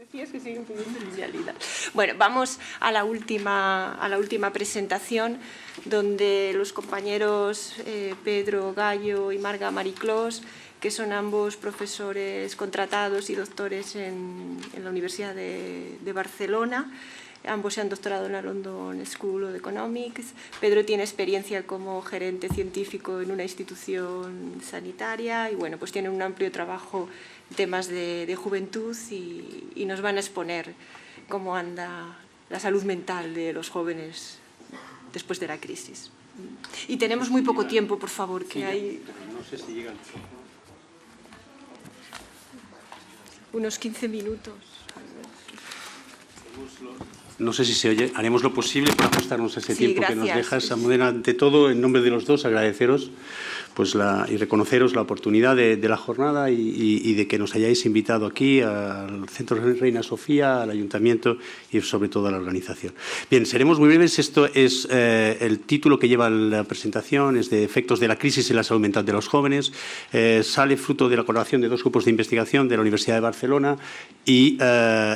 Decías que siguen pidiendo linealidad. Bueno, vamos a la última presentación, donde los compañeros Pedro Gallo y Marga Mariclós, que son ambos profesores contratados y doctores en la Universidad de Barcelona. Ambos se han doctorado en la London School of Economics. Pedro tiene experiencia como gerente científico en una institución sanitaria y bueno, pues tiene un amplio trabajo en temas de juventud y nos van a exponer cómo anda la salud mental de los jóvenes después de la crisis. Y tenemos muy poco tiempo, por favor, que hay... No sé si llegan. Unos 15 minutos. No sé si se oye. Haremos lo posible por ajustarnos a ese tiempo gracias. que nos deja. Samudena, ante todo, en nombre de los dos, agradeceros pues y reconoceros la oportunidad de la jornada y de que nos hayáis invitado aquí al Centro Reina Sofía, al Ayuntamiento y sobre todo a la organización. Bien, seremos muy breves. Esto es el título que lleva la presentación, es de efectos de la crisis en la salud mental de los jóvenes. Sale fruto de la colaboración de dos grupos de investigación de la Universidad de Barcelona y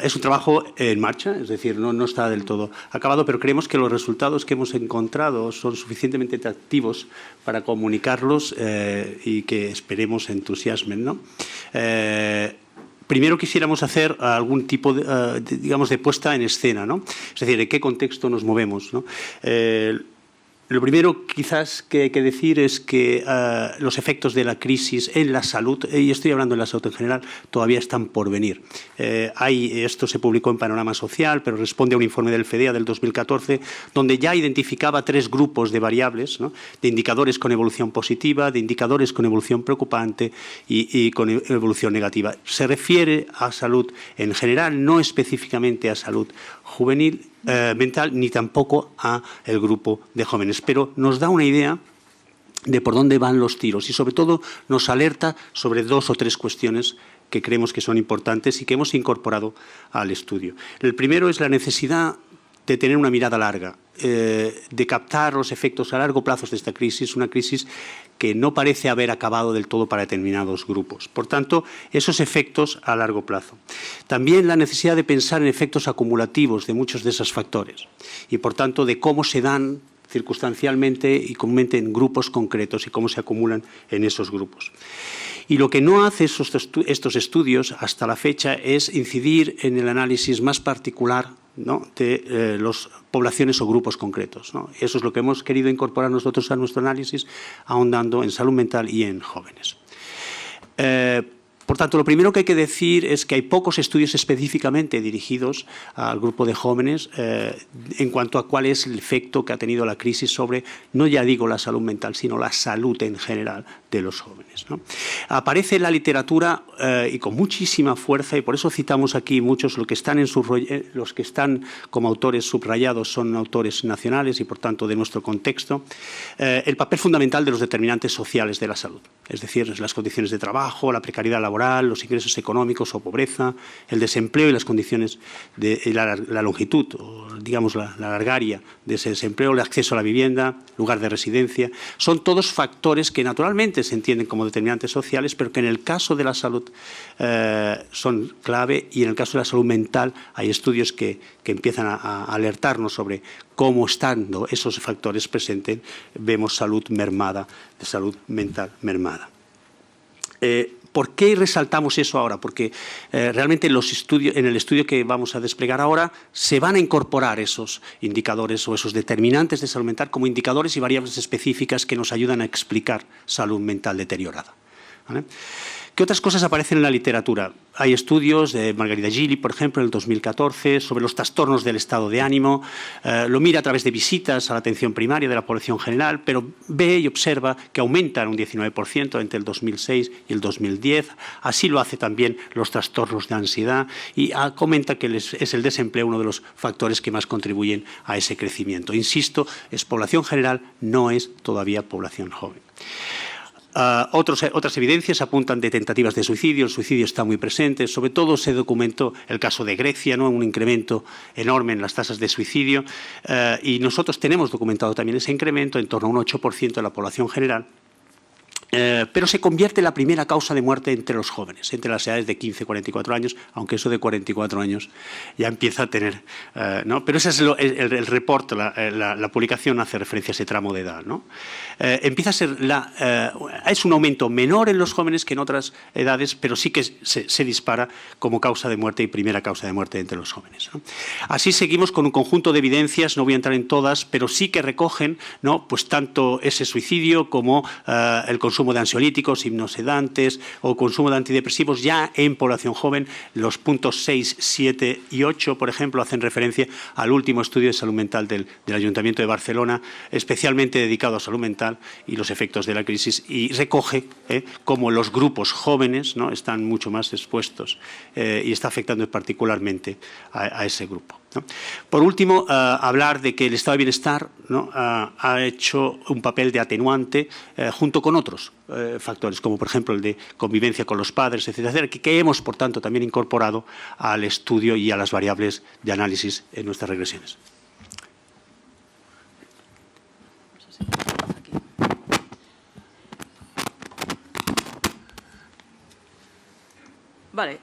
es un trabajo en marcha, es decir, no está del todo acabado, pero creemos que los resultados que hemos encontrado son suficientemente atractivos para comunicarlos y que esperemos entusiasmen, ¿no? Primero quisiéramos hacer algún tipo de puesta en escena, ¿no? Es decir, ¿en qué contexto nos movemos, ¿no? Lo primero quizás que hay que decir es que los efectos de la crisis en la salud, y estoy hablando de la salud en general, todavía están por venir. Esto se publicó en Panorama Social, pero responde a un informe del FEDEA del 2014, donde ya identificaba 3 grupos de variables, ¿no? De indicadores con evolución positiva, de indicadores con evolución preocupante y con evolución negativa. Se refiere a salud en general, no específicamente a salud juvenil, mental, ni tampoco a el grupo de jóvenes, pero nos da una idea de por dónde van los tiros y sobre todo nos alerta sobre 2 o 3 cuestiones que creemos que son importantes y que hemos incorporado al estudio. El primero es la necesidad de tener una mirada larga, de captar los efectos a largo plazo de esta crisis, una crisis que no parece haber acabado del todo para determinados grupos. Por tanto, esos efectos a largo plazo. También la necesidad de pensar en efectos acumulativos de muchos de esos factores y, por tanto, de cómo se dan circunstancialmente y comúnmente en grupos concretos y cómo se acumulan en esos grupos. Y lo que no hace estos estudios hasta la fecha es incidir en el análisis más particular, ¿no? De las poblaciones o grupos concretos, ¿no? Eso es lo que hemos querido incorporar nosotros a nuestro análisis, ahondando en salud mental y en jóvenes. Por tanto, lo primero que hay que decir es que hay pocos estudios específicamente dirigidos al grupo de jóvenes en cuanto a cuál es el efecto que ha tenido la crisis sobre, no ya digo la salud mental, sino la salud en general de los jóvenes, ¿no? Aparece en la literatura y con muchísima fuerza, y por eso citamos aquí muchos, los que están como autores subrayados son autores nacionales y, por tanto, de nuestro contexto, el papel fundamental de los determinantes sociales de la salud, es decir, las condiciones de trabajo, la precariedad laboral, los ingresos económicos o pobreza, el desempleo y las condiciones de la longitud, o digamos la largaria de ese desempleo, el acceso a la vivienda, lugar de residencia, son todos factores que naturalmente se entienden como determinantes sociales, pero que en el caso de la salud son clave, y en el caso de la salud mental hay estudios que empiezan a alertarnos sobre cómo, estando esos factores presentes, vemos salud mermada, de salud mental mermada. ¿Por qué resaltamos eso ahora? Porque realmente en el estudio que vamos a desplegar ahora se van a incorporar esos indicadores o esos determinantes de salud mental como indicadores y variables específicas que nos ayudan a explicar salud mental deteriorada, ¿vale? ¿Qué otras cosas aparecen en la literatura? Hay estudios de Margarida Gili, por ejemplo, en el 2014, sobre los trastornos del estado de ánimo. Lo mira a través de visitas a la atención primaria de la población general, pero ve y observa que aumentan un 19% entre el 2006 y el 2010. Así lo hace también los trastornos de ansiedad y comenta que es el desempleo uno de los factores que más contribuyen a ese crecimiento. Insisto, es población general, no es todavía población joven. Otras evidencias apuntan de tentativas de suicidio. El suicidio está muy presente. Sobre todo se documentó el caso de Grecia, ¿no? Un incremento enorme en las tasas de suicidio. Y nosotros tenemos documentado también ese incremento en torno a un 8% de la población general. pero se convierte en la primera causa de muerte entre los jóvenes, entre las edades de 15 y 44 años, aunque eso de 44 años ya empieza a tener... ¿no? Pero ese es el reporte, la publicación hace referencia a ese tramo de edad, ¿no? Empieza a ser es un aumento menor en los jóvenes que en otras edades, pero sí que se dispara como causa de muerte y primera causa de muerte entre los jóvenes, ¿no? Así seguimos con un conjunto de evidencias, no voy a entrar en todas, pero sí que recogen, ¿no?, pues tanto ese suicidio como el consumo de ansiolíticos, hipnosedantes o consumo de antidepresivos ya en población joven. Los puntos 6, 7 y 8, por ejemplo, hacen referencia al último estudio de salud mental del Ayuntamiento de Barcelona, especialmente dedicado a salud mental y los efectos de la crisis, y recoge cómo los grupos jóvenes, ¿no?, están mucho más expuestos y está afectando particularmente a ese grupo, ¿no? Por último, hablar de que el estado de bienestar, ¿no?, ha hecho un papel de atenuante junto con otros factores, como por ejemplo el de convivencia con los padres, etcétera, que hemos, por tanto, también incorporado al estudio y a las variables de análisis en nuestras regresiones. Vale.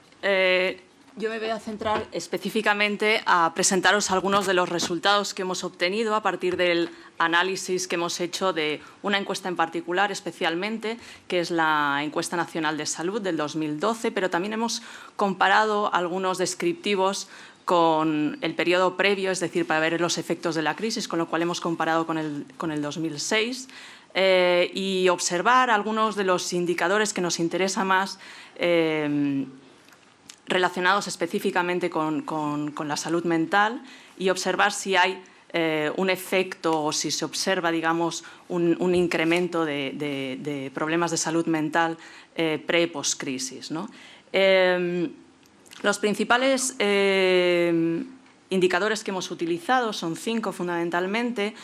Yo me voy a centrar específicamente a presentaros algunos de los resultados que hemos obtenido a partir del análisis que hemos hecho de una encuesta en particular, especialmente, que es la Encuesta Nacional de Salud del 2012, pero también hemos comparado algunos descriptivos con el periodo previo, es decir, para ver los efectos de la crisis, con lo cual hemos comparado con el 2006, y observar algunos de los indicadores que nos interesa más, relacionados específicamente con la salud mental, y observar si hay un efecto o si se observa, digamos, un incremento de problemas de salud mental pre-post-crisis, ¿no? Los principales indicadores que hemos utilizado son 5 fundamentalmente.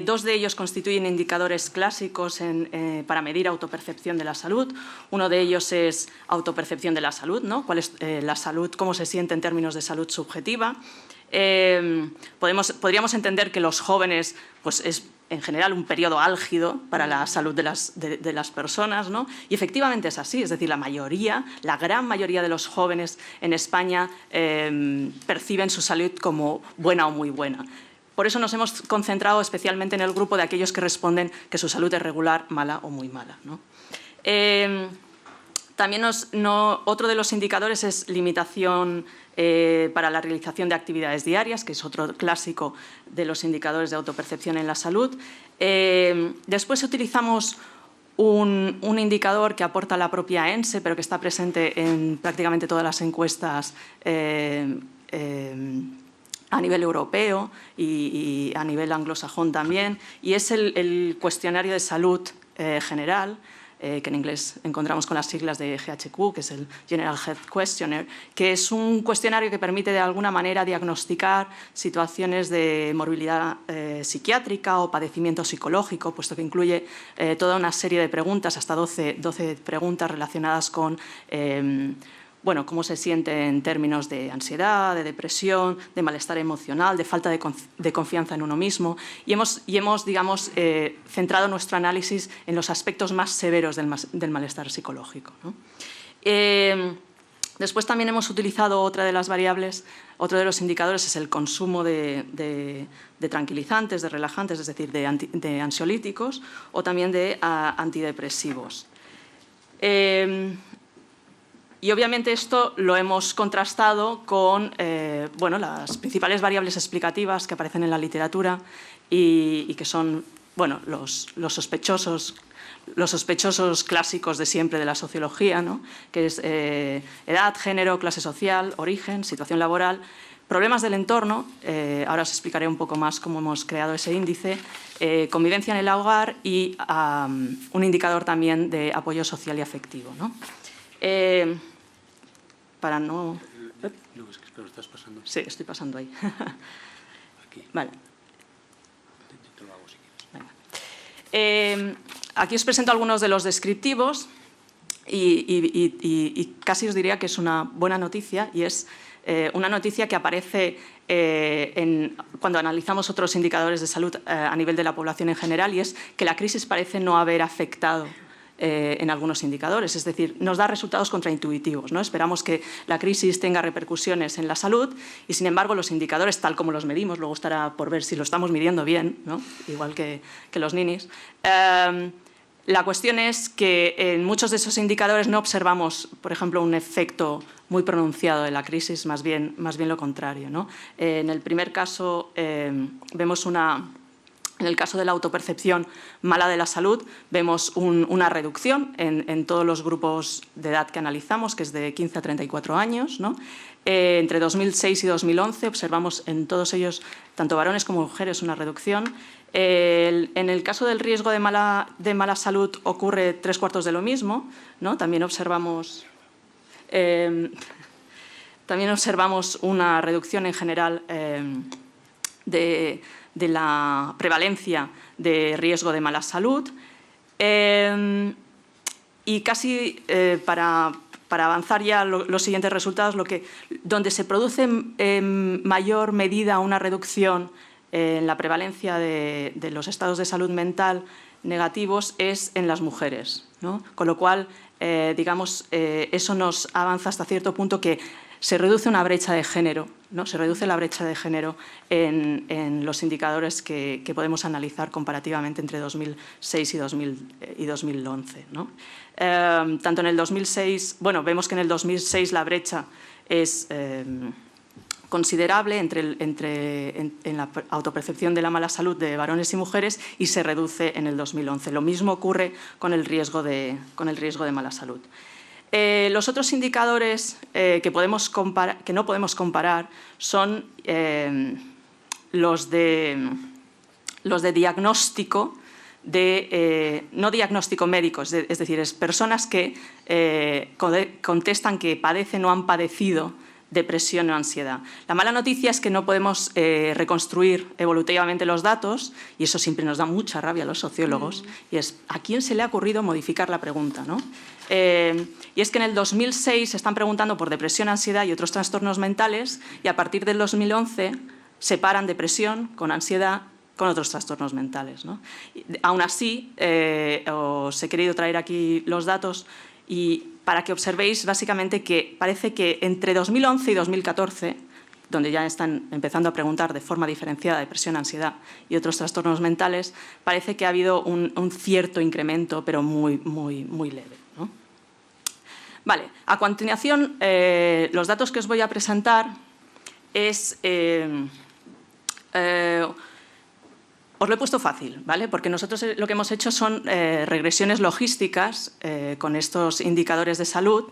2 de ellos constituyen indicadores clásicos para medir autopercepción de la salud. Uno de ellos es autopercepción de la salud, ¿no? ¿Cuál es la salud? ¿Cómo se siente en términos de salud subjetiva? Podríamos entender que los jóvenes, pues, es en general un periodo álgido para la salud de las personas, ¿no? Y efectivamente es así, es decir, la gran mayoría de los jóvenes en España perciben su salud como buena o muy buena. Por eso nos hemos concentrado especialmente en el grupo de aquellos que responden que su salud es regular, mala o muy mala, ¿no? También otro de los indicadores es limitación para la realización de actividades diarias, que es otro clásico de los indicadores de autopercepción en la salud. Después utilizamos un indicador que aporta la propia ENSE, pero que está presente en prácticamente todas las encuestas a nivel europeo y a nivel anglosajón también, y es el cuestionario de salud general, que en inglés encontramos con las siglas de GHQ, que es el General Health Questionnaire, que es un cuestionario que permite de alguna manera diagnosticar situaciones de morbilidad psiquiátrica o padecimiento psicológico, puesto que incluye toda una serie de preguntas, hasta 12 preguntas relacionadas con bueno, cómo se siente en términos de ansiedad, de depresión, de malestar emocional, de falta de confianza en uno mismo, y hemos digamos, centrado nuestro análisis en los aspectos más severos del malestar psicológico, ¿no? Después también hemos utilizado otra de las variables, otro de los indicadores es el consumo de tranquilizantes, de relajantes, es decir, de ansiolíticos o también de antidepresivos. Y obviamente esto lo hemos contrastado con bueno, las principales variables explicativas que aparecen en la literatura y que son bueno, los sospechosos clásicos de siempre de la sociología, ¿no? Que es edad, género, clase social, origen, situación laboral, problemas del entorno, ahora os explicaré un poco más cómo hemos creado ese índice, convivencia en el hogar y un indicador también de apoyo social y afectivo, ¿no? Para no... No, es que lo estás pasando. Sí, estoy pasando ahí. Aquí. Vale. Te lo hago si quieres. Aquí os presento algunos de los descriptivos y casi os diría que es una buena noticia, y es una noticia que aparece cuando analizamos otros indicadores de salud a nivel de la población en general, y es que la crisis parece no haber afectado en algunos indicadores. Es decir, nos da resultados contraintuitivos, ¿no? Esperamos que la crisis tenga repercusiones en la salud y, sin embargo, los indicadores, tal como los medimos, luego estará por ver si lo estamos midiendo bien, ¿no? Igual que los ninis. La cuestión es que en muchos de esos indicadores no observamos, por ejemplo, un efecto muy pronunciado de la crisis, más bien lo contrario, ¿no? En el primer caso vemos en el caso de la autopercepción mala de la salud, vemos una reducción en todos los grupos de edad que analizamos, que es de 15 a 34 años, ¿no? Entre 2006 y 2011 observamos en todos ellos, tanto varones como mujeres, una reducción. En el caso del riesgo de mala salud ocurre 3/4 de lo mismo, ¿no? También observamos una reducción en general de la prevalencia de riesgo de mala salud. Y casi para avanzar ya los siguientes resultados, donde se produce en mayor medida una reducción en la prevalencia de los estados de salud mental negativos es en las mujeres, ¿no? Con lo cual, digamos, eso nos avanza hasta cierto punto que se reduce una brecha de género, ¿no? Se reduce la brecha de género en los indicadores que podemos analizar comparativamente entre 2006 y 2011, ¿no? Tanto en el 2006, bueno, vemos que en el 2006 la brecha es considerable en la autopercepción de la mala salud de varones y mujeres y se reduce en el 2011. Lo mismo ocurre con el riesgo de mala salud. Los otros indicadores que no podemos comparar son los de diagnóstico, no diagnóstico médico, es decir, es personas que contestan que padecen o han padecido depresión o ansiedad. La mala noticia es que no podemos reconstruir evolutivamente los datos y eso siempre nos da mucha rabia a los sociólogos y es ¿a quién se le ha ocurrido modificar la pregunta, ¿no? Y es que en el 2006 se están preguntando por depresión, ansiedad y otros trastornos mentales y a partir del 2011 separan depresión con ansiedad con otros trastornos mentales, ¿no? Aún así, os he querido traer aquí los datos y para que observéis básicamente que parece que entre 2011 y 2014, donde ya están empezando a preguntar de forma diferenciada depresión, ansiedad y otros trastornos mentales, parece que ha habido un cierto incremento, pero muy leve, ¿no? Vale, a continuación, los datos que os voy a presentar es... os lo he puesto fácil, ¿vale? Porque nosotros lo que hemos hecho son regresiones logísticas con estos indicadores de salud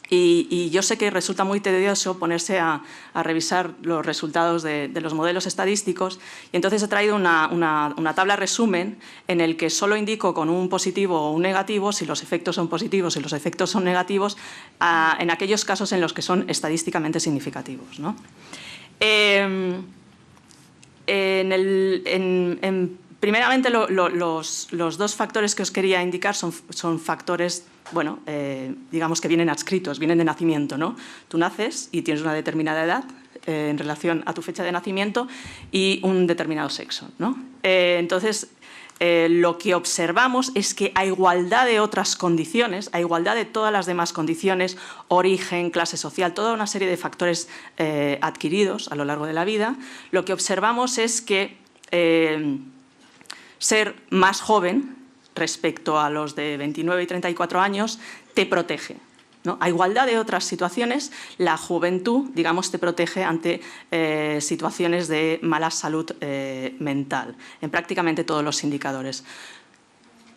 y yo sé que resulta muy tedioso ponerse a revisar los resultados de los modelos estadísticos y entonces he traído una tabla resumen en el que solo indico con un positivo o un negativo si los efectos son positivos y los efectos son negativos en aquellos casos en los que son estadísticamente significativos, ¿no? Primeramente, los dos factores que os quería indicar son factores, bueno, digamos que vienen adscritos, vienen de nacimiento, ¿no? Tú naces y tienes una determinada edad en relación a tu fecha de nacimiento y un determinado sexo, ¿no? Entonces, lo que observamos es que a igualdad de otras condiciones, a igualdad de todas las demás condiciones, origen, clase social, toda una serie de factores adquiridos a lo largo de la vida, lo que observamos es que ser más joven respecto a los de 29 y 34 años te protege, ¿no? A igualdad de otras situaciones, la juventud, digamos, te protege ante situaciones de mala salud mental, en prácticamente todos los indicadores.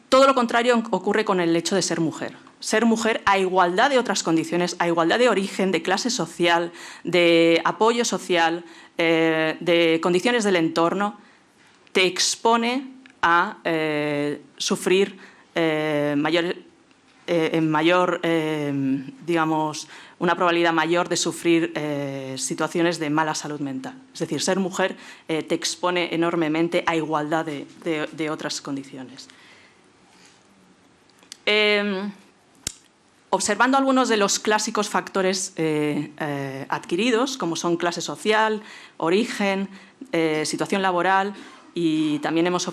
Todo lo contrario ocurre con el hecho de ser mujer. Ser mujer a igualdad de otras condiciones, a igualdad de origen, de clase social, de apoyo social, de condiciones del entorno, te expone a sufrir digamos, una probabilidad mayor de sufrir situaciones de mala salud mental. Es decir, ser mujer te expone enormemente a igualdad de otras condiciones. Observando algunos de los clásicos factores adquiridos, como son clase social, origen, situación laboral y también hemos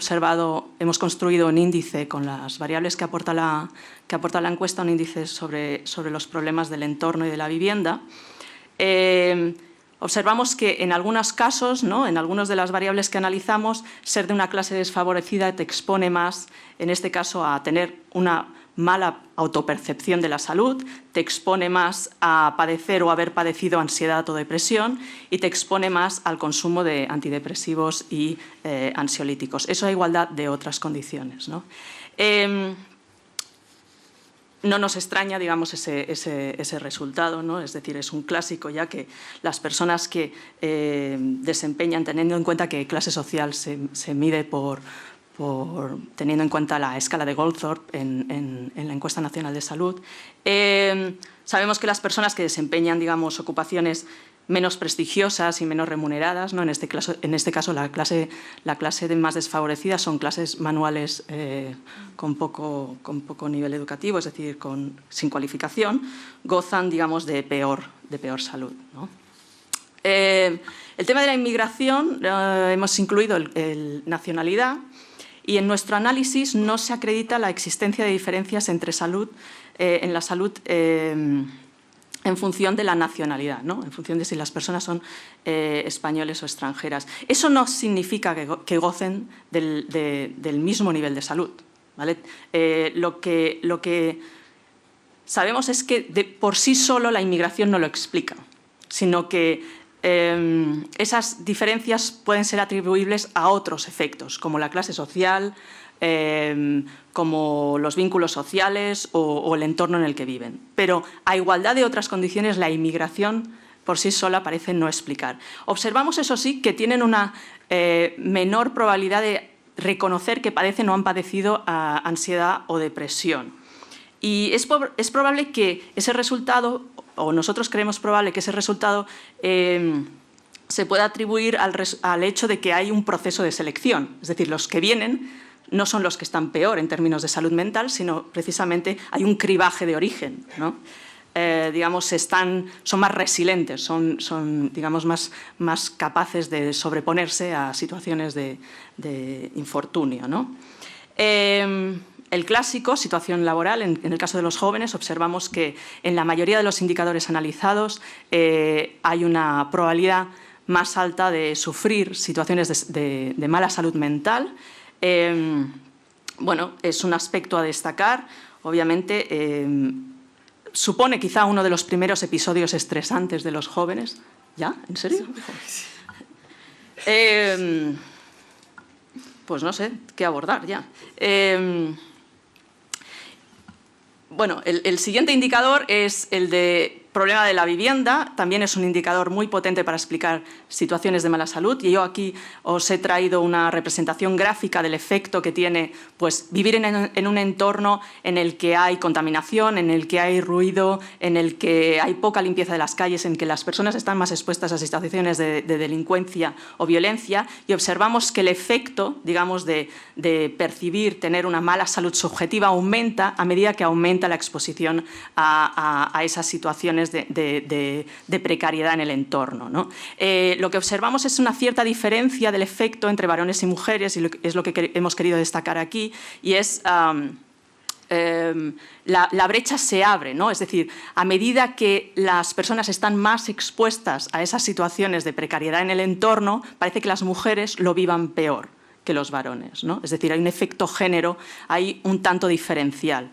construido un índice con las variables que aporta la encuesta, un índice sobre los problemas del entorno y de la vivienda. Observamos que en algunos casos, ¿no?, en algunas de las variables que analizamos, ser de una clase desfavorecida te expone más, en este caso, a tener una mala autopercepción de la salud, te expone más a padecer o haber padecido ansiedad o depresión y te expone más al consumo de antidepresivos y ansiolíticos. Eso a igualdad de otras condiciones, ¿no? No nos extraña, digamos, ese resultado, ¿no? Es decir, es un clásico ya que las personas que desempeñan, teniendo en cuenta que clase social se mide teniendo en cuenta la escala de Goldthorpe en la Encuesta Nacional de Salud, sabemos que las personas que desempeñan, digamos, ocupaciones menos prestigiosas y menos remuneradas, ¿no? En este caso la clase más desfavorecida son clases manuales con poco nivel educativo, es decir, sin cualificación, gozan, digamos, de peor salud, ¿no? El tema de la inmigración, hemos incluido el nacionalidad, y en nuestro análisis no se acredita la existencia de diferencias entre en la salud en función de la nacionalidad, ¿no? En función de si las personas son españoles o extranjeras. Eso no significa que gocen del mismo nivel de salud, ¿vale? Lo que sabemos es que por sí solo la inmigración no lo explica, sino que esas diferencias pueden ser atribuibles a otros efectos, como la clase social, como los vínculos sociales o el entorno en el que viven. Pero a igualdad de otras condiciones, la inmigración por sí sola parece no explicar. Observamos, eso sí, que tienen una menor probabilidad de reconocer que padecen o han padecido ansiedad o depresión. Y es probable que ese resultado, o nosotros creemos probable que ese resultado se pueda atribuir al hecho de que hay un proceso de selección. Es decir, los que vienen no son los que están peor en términos de salud mental, sino precisamente hay un cribaje de origen, ¿no? Digamos, son más resilientes, son digamos, más capaces de sobreponerse a situaciones de infortunio, ¿no? El clásico, situación laboral, en el caso de los jóvenes, observamos que en la mayoría de los indicadores analizados hay una probabilidad más alta de sufrir situaciones de mala salud mental. Bueno, es un aspecto a destacar. Obviamente, supone quizá uno de los primeros episodios estresantes de los jóvenes. ¿Ya? ¿En serio? Pues no sé qué abordar ya. Bueno, el siguiente indicador es el de problema de la vivienda. También es un indicador muy potente para explicar situaciones de mala salud. Y yo aquí os he traído una representación gráfica del efecto que tiene, pues, vivir en un entorno en el que hay contaminación, en el que hay ruido, en el que hay poca limpieza de las calles, en que las personas están más expuestas a situaciones de delincuencia o violencia. Y observamos que el efecto, digamos, de percibir, tener una mala salud subjetiva aumenta a medida que aumenta la exposición a esas situaciones de precariedad en el entorno, ¿no? Lo que observamos es una cierta diferencia del efecto entre varones y mujeres, y es lo que hemos querido destacar aquí, y es la brecha se abre, ¿no? Es decir, a medida que las personas están más expuestas a esas situaciones de precariedad en el entorno, parece que las mujeres lo vivan peor que los varones, ¿no? Es decir, hay un efecto género, hay un tanto diferencial.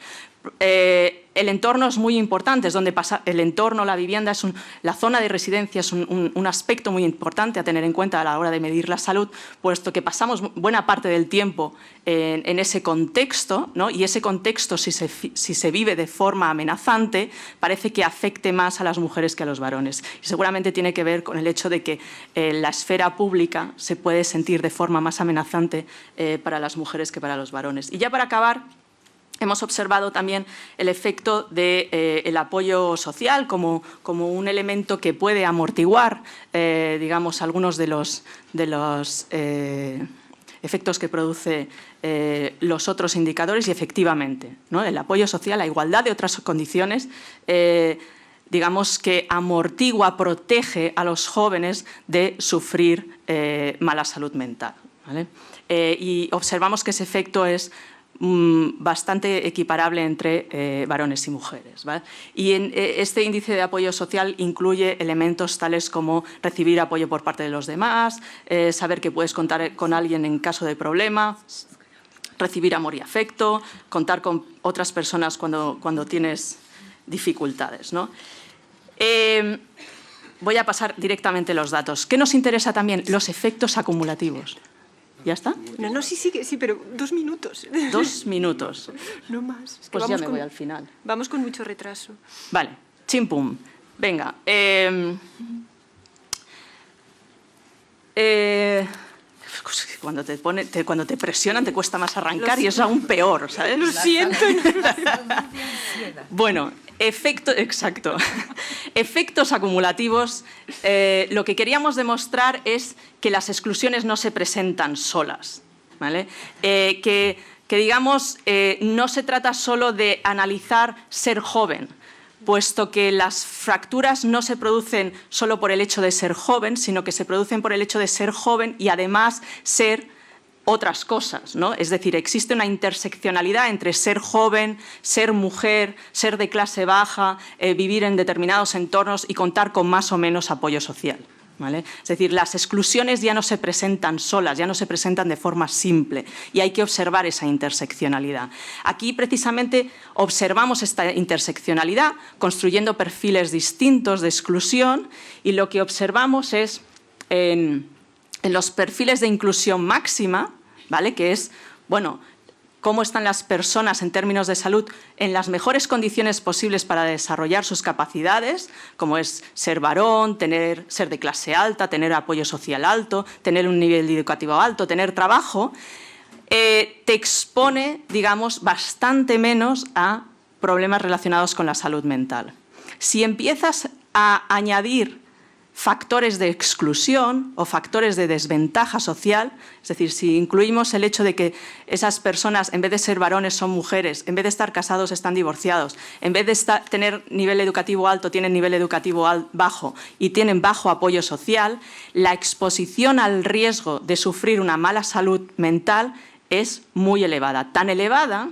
El entorno es muy importante, es donde pasa el entorno, la vivienda, la zona de residencia es un aspecto muy importante a tener en cuenta a la hora de medir la salud, puesto que pasamos buena parte del tiempo en ese contexto, ¿no? Y ese contexto, si se vive de forma amenazante, parece que afecte más a las mujeres que a los varones. Y seguramente tiene que ver con el hecho de que la esfera pública se puede sentir de forma más amenazante para las mujeres que para los varones. Y ya para acabar, hemos observado también el efecto del apoyo social como un elemento que puede amortiguar, digamos, algunos de los efectos que produce los otros indicadores, y efectivamente, ¿no? El apoyo social, a igualdad de otras condiciones, digamos que amortigua, protege a los jóvenes de sufrir mala salud mental, ¿vale? Y observamos que ese efecto es bastante equiparable entre varones y mujeres, ¿vale? Y este índice de apoyo social incluye elementos tales como recibir apoyo por parte de los demás, saber que puedes contar con alguien en caso de problema, recibir amor y afecto, contar con otras personas cuando tienes dificultades, ¿no? Voy a pasar directamente los datos. ¿Qué nos interesa también? Los efectos acumulativos. ¿Ya está? No, sí, pero 2 minutos. 2 minutos. No más. Es que Pues ya me voy al final. Vamos con mucho retraso. Vale, chimpum. Venga. Cuando te presionan te cuesta más arrancar y es aún peor, ¿sabes? Lo siento. Bueno, exacto. Efectos acumulativos. Lo que queríamos demostrar es que las exclusiones no se presentan solas, ¿vale? Que digamos, no se trata solo de analizar ser joven, puesto que las fracturas no se producen solo por el hecho de ser joven, sino que se producen por el hecho de ser joven y además ser otras cosas, ¿no? Es decir, existe una interseccionalidad entre ser joven, ser mujer, ser de clase baja, vivir en determinados entornos y contar con más o menos apoyo social, ¿vale? Es decir, las exclusiones ya no se presentan solas, ya no se presentan de forma simple y hay que observar esa interseccionalidad. Aquí precisamente observamos esta interseccionalidad construyendo perfiles distintos de exclusión y lo que observamos es en los perfiles de inclusión máxima, ¿vale? Que es, bueno, cómo están las personas en términos de salud en las mejores condiciones posibles para desarrollar sus capacidades, como es ser varón, ser de clase alta, tener apoyo social alto, tener un nivel educativo alto, tener trabajo, te expone, digamos, bastante menos a problemas relacionados con la salud mental. Si empiezas a añadir factores de exclusión o factores de desventaja social, es decir, si incluimos el hecho de que esas personas, en vez de ser varones, son mujeres, en vez de estar casados, están divorciados, en vez de tener nivel educativo alto, tienen nivel educativo bajo y tienen bajo apoyo social, la exposición al riesgo de sufrir una mala salud mental es muy elevada. Tan elevada,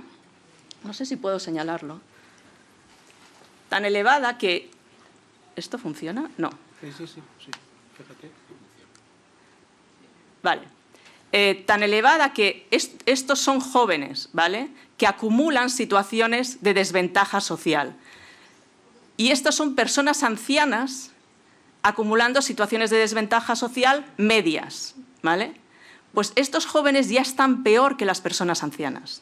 no sé si puedo señalarlo, tan elevada que... ¿Esto funciona? No. Sí, fíjate. Vale. Tan elevada que estos son jóvenes, ¿vale? Que acumulan situaciones de desventaja social. Y estas son personas ancianas acumulando situaciones de desventaja social medias, ¿vale? Pues estos jóvenes ya están peor que las personas ancianas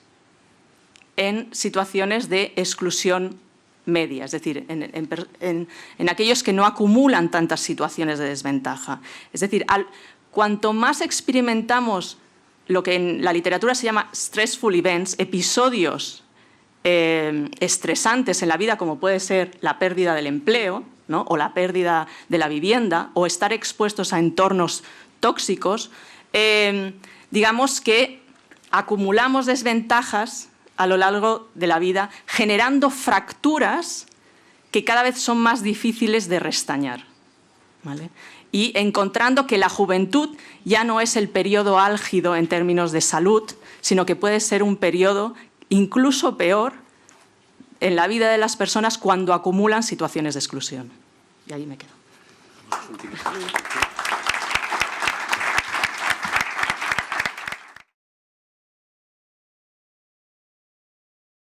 en situaciones de exclusión media, es decir, en aquellos que no acumulan tantas situaciones de desventaja. Es decir, cuanto más experimentamos lo que en la literatura se llama stressful events, episodios estresantes en la vida, como puede ser la pérdida del empleo, ¿no? O la pérdida de la vivienda, o estar expuestos a entornos tóxicos, digamos que acumulamos desventajas a lo largo de la vida, generando fracturas que cada vez son más difíciles de restañar, ¿vale? Y encontrando que la juventud ya no es el periodo álgido en términos de salud, sino que puede ser un periodo incluso peor en la vida de las personas cuando acumulan situaciones de exclusión. Y ahí me quedo.